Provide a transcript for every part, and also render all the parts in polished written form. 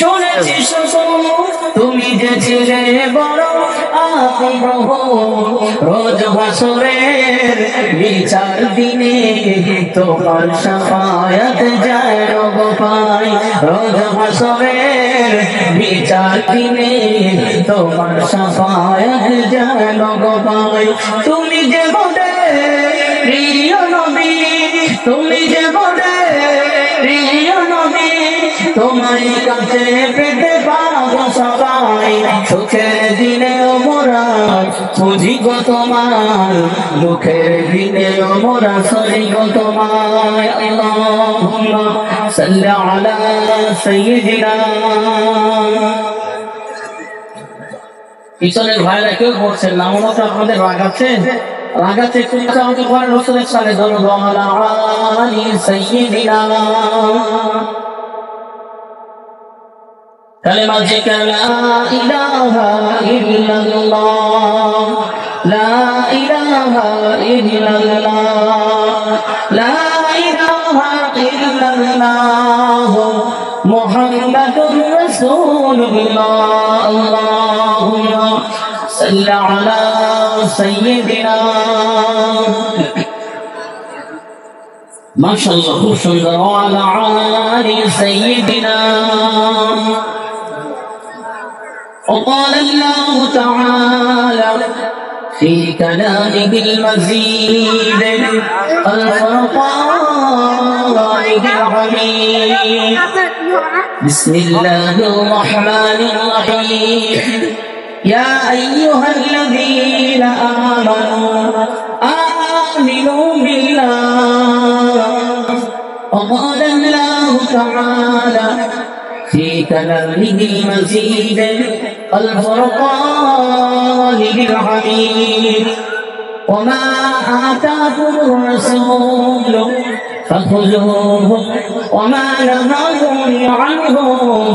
শুনেছি শুধু তুমি যে ছিলে বড় আগ্রহ, রোজ হাসরের বিচার দিনে তোমার শাফায়াত যায় গো পাই। রোজ হাসরের বিচার দিনে তোমার শাফায়াত যায় গো পাই। তুমি যে বলে প্রিয় নবী, তুমি যে বলে প্রিয় নবী, তোমার কাছে পেতে পাবো সবাই। সুখের দিনে মোরা বুঝি গো তোমার, দুঃখের দিনে মোরা সরি গো তোমার। আল্লাহুম্মা সাল্লি আলা সাইয়্যিদিনা। পিছনের ভাইরা কেউ বলছেন না, মনে হচ্ছে আপনাদের রাগ আছে। রাগাতে একটু আমাকে পরে রসুলের সাথে ধরো আলা আলি সাইয়্যিদিনা। কালেমা জিকির লা ইলাহা ইল্লাল্লাহ, লা ইলাহা ইল্লাল্লাহ, লা ইলাহা ইল্লাল্লাহ মুহাম্মাদুর রাসূলুল্লাহ। আল্লাহুম্মা সাল্লি আলা সাইয়্যিদিনা। মাশাআল্লাহ, খুব সুন্দর। আলা আলি সাইয়্যিদিনা। وقال الله تعالى في كلامه المزيد الفرقان الحميد. بسم الله الرحمن الرحيم. يا أيها الذين آمنوا بالله. وقال الله تعالى في كلامه المزيد الفرقان الحميد. وما آتاكم الرسول فخذوه وما نهاكم عنه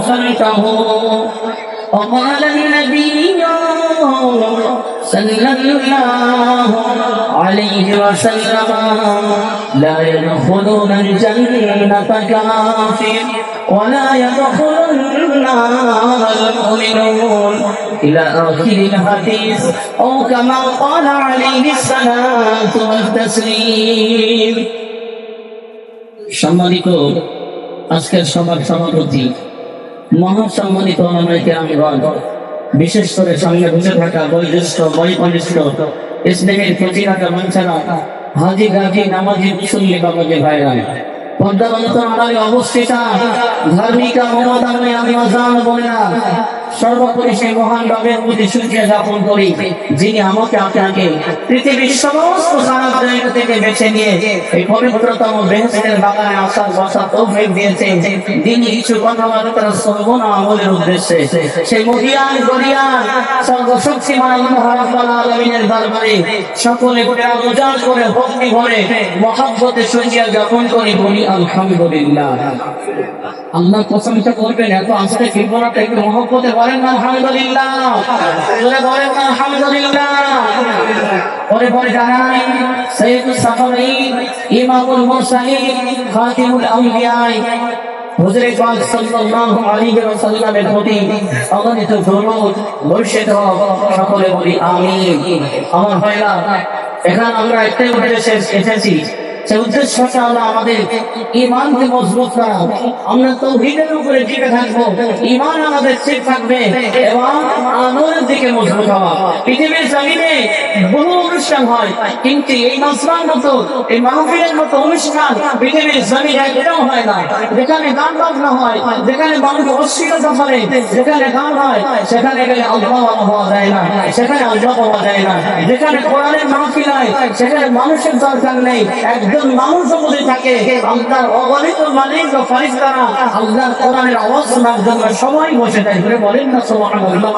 فانتهوا. وقال النبي صلى الله عليه وسلم لا يدخلون الجنة كافر ولا يدخل النار المؤمنون إلى آخر الحديث أو كما قال عليه الصلاة والتسليم. সম্মানিত আজকের সভার সভাপতি, মহাসম্মানিত কেরামগণ, বিশেষ করে সঙ্গে বসে থাকা বয়োজ্যেষ্ঠ বয়োকনিষ্ঠ ইসলামের প্রতিরাখা মঞ্চারা, হাজি গাজী নামাজি মুসল্লি বাবাজি ভাইরা, অবস্থিত ধার্মিকা মমতাময় আমি আজান বলে না, সর্বোপরি সেই মহান রবের প্রতি শুকরিয়া জ্ঞাপন করি যিনি আমাকে আপনাকে পৃথিবীর সমস্ত খারাপ জায়গা থেকে বেছে নিয়ে এই পবিত্রতম বেহেশতের বাগানে আসার বসার তৌফিক দিয়েছেন। দিনই কিছু কথাবার্তা শ্রবণ আমলের উদ্দেশ্যে সেই মহিয়ান গরিয়ান সর্বশক্তিমান আল্লাহ রাব্বুল আলামিনের দরবারে সকলে উজাড় করে ভক্তি ভরে মহব্বতে শুকরিয়া জ্ঞাপন করি, বলি আলহামদুলিল্লাহ। আল্লাহ প্রশংসা করবেন, এত আস্তে কৃপণতা একটু মহব্বতে বলেন আলহামদুলিল্লাহ, বলেন আলহামদুলিল্লাহ। পরে পরে জানাই সাইয়্যিদুস সাফারীন, ইমামুল মুরসালিন, খাতিমুল আউলিয়া হুজুরে পাক সাল্লাল্লাহু আলাইহি ওয়াসাল্লামের প্রতি অগণিত দরুদ বর্ষিত হোক, সকলে বলি আমিন। আমার ভাইরা, এখানে আমরা একটাই উদ্দেশ্যে এসেছি, সেই উদ্দেশ্যটা হলো আমাদের ঈমানকে মজবুত করা। আমরা তাওহীদের উপরে টিকে থাকবো, ঈমান আমাদের ঠিক থাকবে এবং আমলের দিকে মজবুত হওয়া। পৃথিবীর জমিনে বহু অনুষ্ঠান হয়, কিন্তু এই মাসলার মতো, এই মাহফিলের মতো অনুষ্ঠান পৃথিবীর জমিনে একটাও হয় না। যেখানে গান বাজনা হয়, যেখানে মানুষ অশ্লীলতা করে, যেখানে গান হয়, সেখানে গেলে আল্লাহ পাওয়া যায় না, সেখানে আল্লাহ পাওয়া যায় না। যেখানে কোরআনের মাহফিল হয়, সেখানে মানুষের দরকার নেই, একজন মানুষ যদি থাকে, আল্লাহর অগণিত মালিক ও ফেরেশতারা আল্লাহর কোরআনের আওয়াজ শোনার জন্য সবাই বসে যায়। করে বলেন না সুবহানাল্লাহ।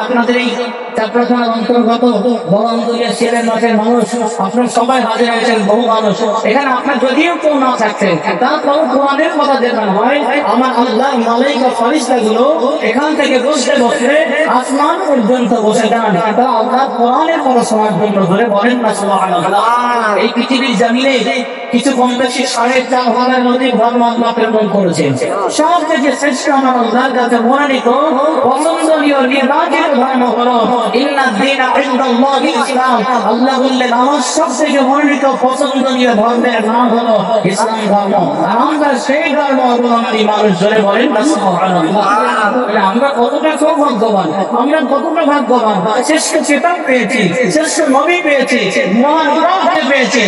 আপনাদের এই চাপড়াখানার অন্তর্গত বড়ান্দুলিয়া সিলেট মাঠের মানুষ, আপনারা সবাই হাজির হয়েছেন, বহু মানুষ এখানে। আপনার যদিও কেউ না থাকছেন, তারপরও কোরআনের কথা যেটা হয়, আমার আল্লাহর মালাইকা ও ফেরেশতাগুলো এখান থেকে বসতে বসতে আসমান পর্যন্ত বসে যান, তারা আল্লাহর কোরআনের কথা শোনার জন্য। ধরে বলেন না সুবহানাল্লাহ। এই পৃথিবীর জমিনে মধ্যে কিছু কম বেশি 4.5 নদীর ধর্ম আল্লাহ প্রেরণ করেছেন। সব থেকে শ্রেষ্ঠ আমার আল্লাহর কাছে মনোনীত পছন্দনীয় নির্বাচিত ধর্ম হলো ইন্না দ্বীনা ইনদাল্লাহিল ইসলাম। আল্লাহ বললেন আমার সব থেকে মনোনীত পছন্দনীয় ধর্মের নাম হলো ইসলাম ধর্ম। আর আমরা সেই ধর্ম অবলম্বী মানুষ জোরে বলেন না সুবহানাল্লাহ। আমরা কতটা সৌভাগ্যবান, আমরা কতটা ভাগ্যবান, শ্রেষ্ঠ কিতাব পেয়েছি, শ্রেষ্ঠ নবী পেয়েছি, মহান গ্রন্থ পেয়েছি।